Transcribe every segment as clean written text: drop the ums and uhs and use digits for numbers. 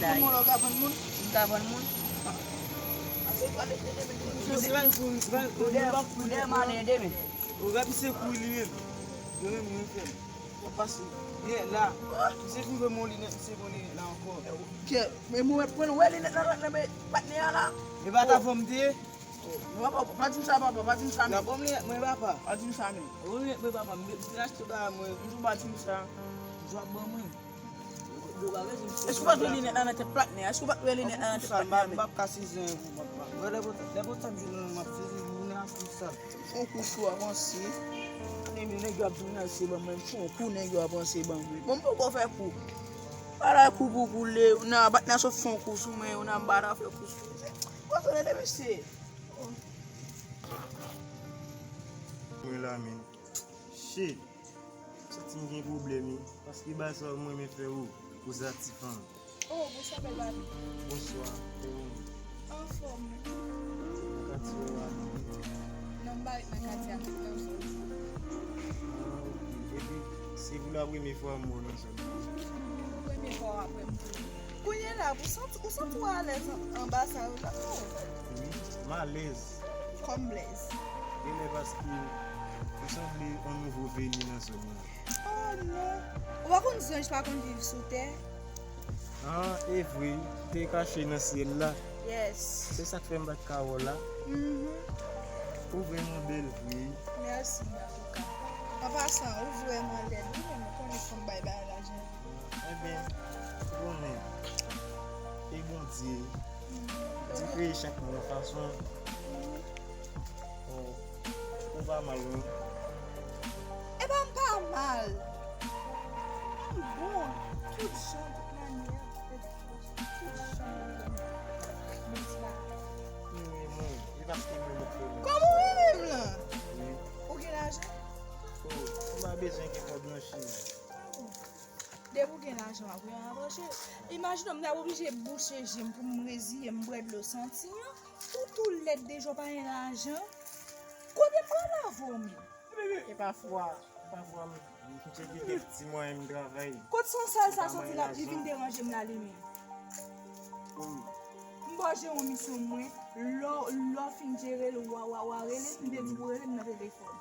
da. Mon lo gavan moun. Gavan moun. Ude mane demi. O gabi se kou li men. Yo men moun fè. O pasi. Ye la. Se kou ve mon li net, se mon li net la ankon. Ke, men moun pren wè li net nan me patne ya la. E bata fòm te. Patin sa papa, patin sa La men. bom li net mwen bapa. Patin sa men. O li net mwen bapa. Mwen achte ba mwen. Mwen patin sa. Jwa bon mwen. Eskou pat wè li net nan te patne? Eskou pat wè li net nan te patne men? Mbap kasi zen yon bapa. Wè lebo tan di nan map se zi yon aske sa. Fon kou chou avansi. Ane mi negyo ap jounan se ban men. Fon kou negyo avansi ban men. Bon pou kon fè kou. Para kou pou kou le. Ou nan bat nan so fon kou sou men. Ou nan bara fè kou sou. Kwa son e deme se? Mwen la men. Shit. Se ti gen problemi. Paske ba sa mwen me fè ou. Ou zatifan. Oh, vous savez pas. Bonsoir. En forme. Kati ou a. Non, pas avec ma Katia. E pi, se vou la wè me fwa moun nan son. Premier fois après. Kouye là, vous sentez à l'aise en bas ça là? Oui, ma lez. Comme Blaise. E le paske, ou san vle an nouvo veni nan son. Oh non. Ou va qu'on dise pas qu'on vive sous terre? Ah, e vwe, te kache nan siel la. Yes. Se sak fe mbat kawo la. Ou vreman bel vwe. Merci. En passant, ou vraiment l'aide. Nous, on connaît comme bye bye l'argent. E ben, bonen. E bon diye. Di kreye chak moun fason. Ou va malou. Eh ben, pas mal. Bon, toute chambre, toute manière, toute chambre. E paske mwen mwen kwen. Comment même là? Oui. Ou gen l'argent? Ou va bezen gen kwa blanchi. Dès que gen l'argent, après on va brancher. Imagine, on a obligé de boucher j'aime pour me résister, me boire de l'eau senti. Tout l'aide déjà pas l'argent. Combien de la vomi? E pafwa mwen chè di ket ti mwen mwen travay. Quand son sale ça sorti là, il vient déranger me la lumière. Moi j'ai une mission moi, l'on fin gérer le wa relé, me dit pour relé dans téléphone.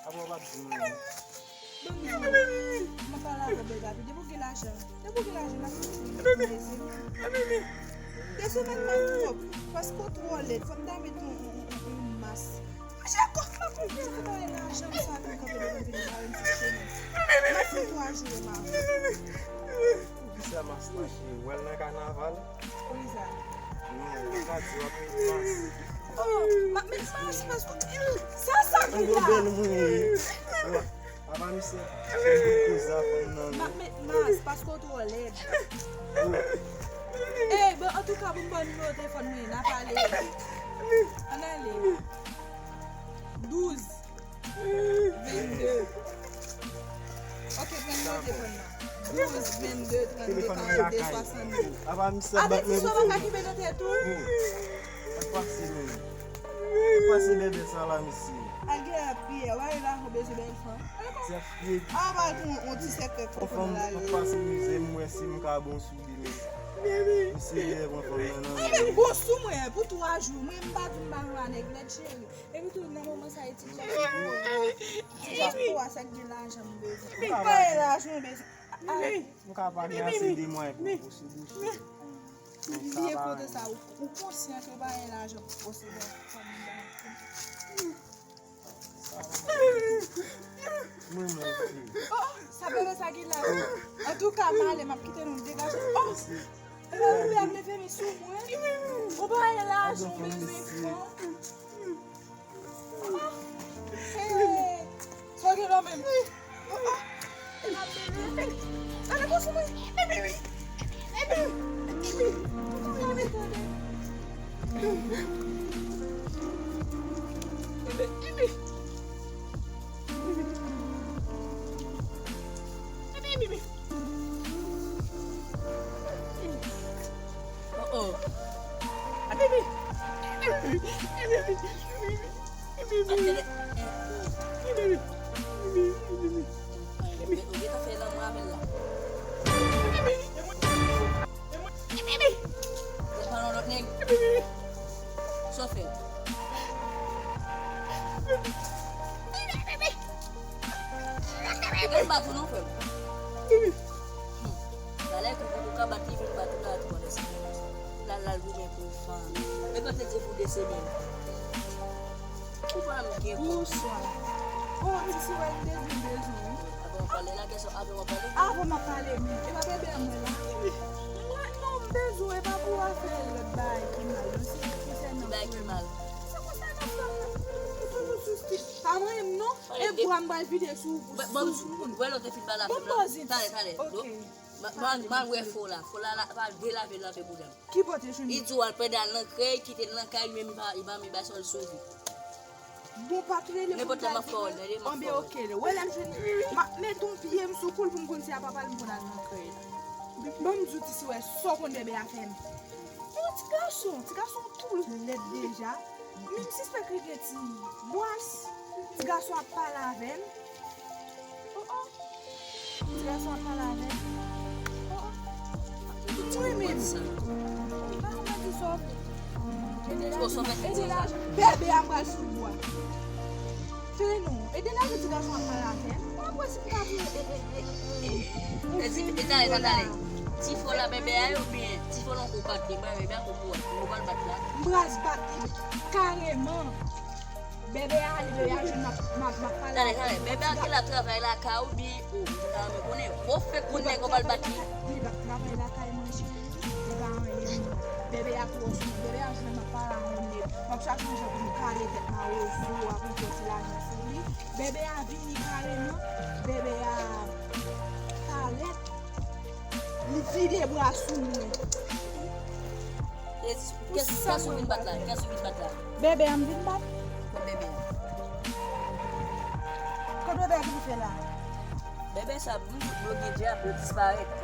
Abo wap di mwen. Ma parle avec Bega, de pour que l'argent. De pour que l'argent là. Des semaines pas parce que trop l'aide, faut me mettre une masse. J'ai encore pas pour que l'argent ça comme de ma fille 3 jours ma. Ou sa mas tache wel nan karnaval. Poliza. Non, ka di wap men mas. Oh, mais ça parce que ça An go bel mwen. Avan mi se kouza fon nan. mas parce que trop l'aide. Eh, ben en tout cas, vous me numéro de téléphone, on a parlé. On a allé. 12 22. Ok, prends le téléphone là. 12 22 32 42 62. Avan mi se Ah, bat tu men. sois pas qui peut noter tout? Pase men. Pase bebe sa la mi si. Agé à pied, ouais, là, on besoin de l'enfant. Se fye. Ah, bah, on dit c'est que On fòm pase mouze mwen si mwen ka bon sou di men. Mwen se ye mwen fòm nan nan. mais bon sous moi pour 3 jours, moi me battre ma avec la chérie. Et puis tout dans moment ça est petit. Tu vas ça de l'argent me. Pas l'argent mais Mwen ka pa gen ase de mwen pou posi bouchi. Viens côté ça ou conscient que pas l'argent pour posséder. Mwen mwen fye. Oh, ça peut ça qui là. En tout cas, mal m'a quitté nous dégager. Oh. Elle me fait mes sous moi. On pas l'argent mais Hey. Ça qui là même. Allez, bon sur moi. Oh. Ge ta fè lan mwa men la. Ge panon lot neg. So fè. Gen batou non fè. Dalè kou ka bati fin batou la tou ane se. La gou men pou fan. E kote di pou dese men. Kou pa mwen gen pou. Bonsoir. Oh, si wè bezou. Avon pale la kesyon, avon pale. Avon ma pale men. E ba bebe mwen la. Non bezou, e ba pou a fè le bay ki mal. Bay ki mal. Pa mwen non? E pou an bal vide sou. Bon, wè lote fin ba la fè. Tale. Man wè fò la. Fò la pa de la fè la fè pou dem. Ki pote chouni? I tou al pedal nan krey, kite nan kay, mè mi ba mi ba sol sovi. Bon patre le Ne pote ma fol, ne on be ok le. Wè lem chouni. Mè ton piye m sou koul pou m kon si a papal m kon al nan krey. Bon m zouti si wè, so kon bebe a fèm. Yon ti gason tout let deja. Mèm si se fè kreke ti boas, ti gason a pa la ven. Ti gason a pa la ven. Oui, men. Bebe a mbal sou bois. Fè nou. E dena je ti gason a pa la ven. Mwen si pa Tale. Ti fò la bebe a yo bien. Ti fò lon kou pati, mwen bebe a kou kou. Mwen bal bat la. Mbras bati. Carrément. Bébé a arrivé à jouer ma Tale, bebe a ki la travay la ka ou bi ou. Mwen konen, ou fè konen kou bal bati. Travail la caille mon chéri. Bébé a joué ma parent on est. Comme chaque jour je me caler tête ma ozo a pour sortir l'argent sur lui. Bébé a vini carrément. Bébé a calé. Il vide les bras sous moi. Qu'est-ce que tu bat là? Bébé a me dit battre. Bébé. Quand bébé a fait là. Bébé ça bloqué déjà pour disparaître.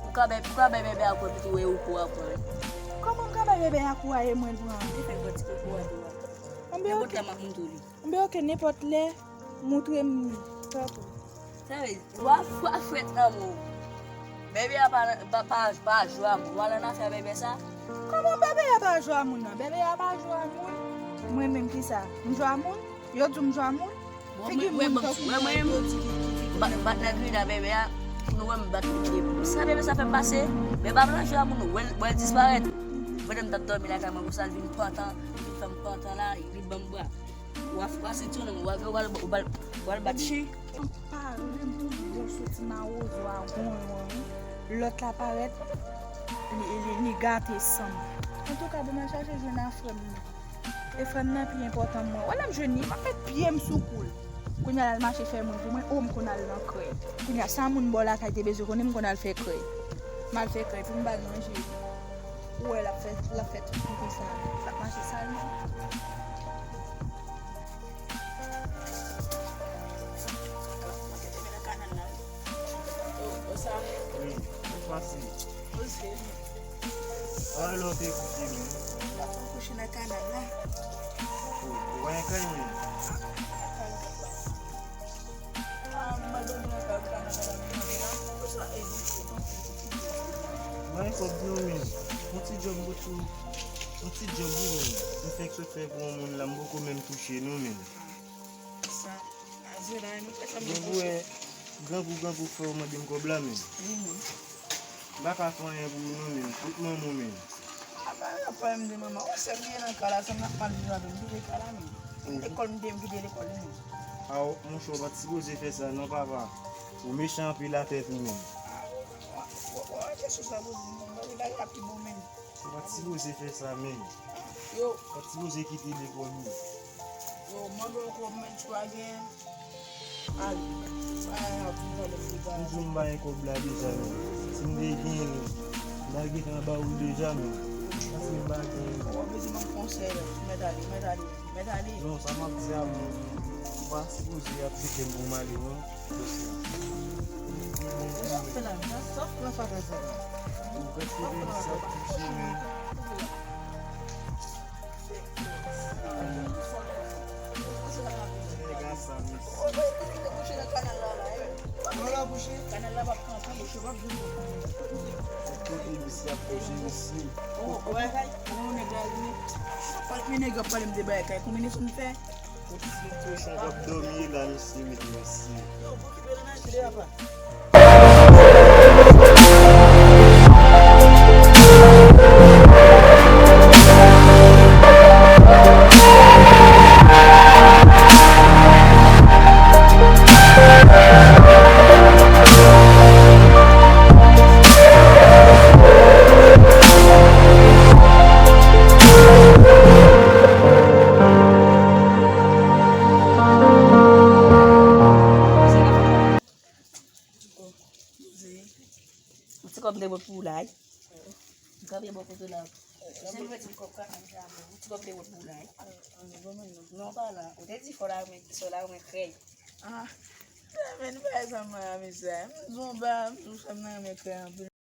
Pourquoi bébé a quoi plutôt ou quoi après? Comment bébé a quoi et moi devant? Il fait quoi petit quoi On be ok n'importe les montrer top. Ça veut wa fête amour. Bébé a pas jouer amour. Voilà na faire bébé ça. Comment bébé a pas jouer amour non? Bébé a pas jouer amour. Moi même qui ça? M'joue amour? Yo tu m'joue amour? Moi bat la nuit la bébé a nous même battre ça bébé ça fait passer. Mais pas blanc jouer amour nous elle disparaître. Madame t'a dormi la caméra pour ça vient printemps, une femme printemps là, il bamba. Ou a passer tout nous va battre. Pas de sortir ma rose l'autre la paraît les gâter ensemble. En tout cas demain chercher jeune femme. Et femme là plus important moi. Voilà me jeune pas fait pied me sous cool. Quand y a le marché faire mon pour moi homme qu'on a dans creux. Quand y a 100 moun bola qui était besoin qu'on a le fait creux. Mal fait creux pour me manger. Ouais, la fête pour ça. Ça marche ça. Oui, c'est facile. Alors, t'es couché, Coucher dans le canal là. ouais, quand même. Ouais, faut bien, mais. Un petit job nous fait que ce fait pour nous là beaucoup même toucher nous même. Ça, azera nous fait ça. Donc ouais, grand pour faire moi dem ko blâmer. Ba ka faire rien pour nous même, tout le monde même. Apa me dit maman, on sait bien en cala ça n'a pas de joie de dire cala mais. École me dit que l'école nous. Ah, mon chou va supposer faire ça non papa. Ou méchant puis la tête nous même. Ouais, qu'est-ce que ça vous dit? Il a petit bon même. On va supposer faire ça même. Yo, On va supposer quitter l'école nous. yo, mando ko men again. Ali, Nous sommes pas un couple là déjà. Si nous dégainons, nous avons ba ou déjà mais. Ça c'est pas que. on va dire mon conseil, medali. Non, ça m'a dit à moi. On va supposer appliquer pour mal non. Ça fait là, ça fait ça. On va trouver ça toucher mais. nega sa mis. O, ba, te kouche nan kanal la, On l'a couché. kanal la bak kan, kouche, bak joun. Kote bisi aproche misi. Ouais, on est gazé. Mais nègre pas me débat kay combien son fait? Kote si to chanj ap domi la misi mit misi. Yo, pour qui peut le mettre là-bas? C'est comme des poulailles. Quand il y a beaucoup de là. C'est le petit coca. C'est comme des poulailles. Non, pas là. On a dit qu'il faut la mettre. Ah, men fè sa mè a mi se. Mwen zon ba, mwen sa mè a mè kè an.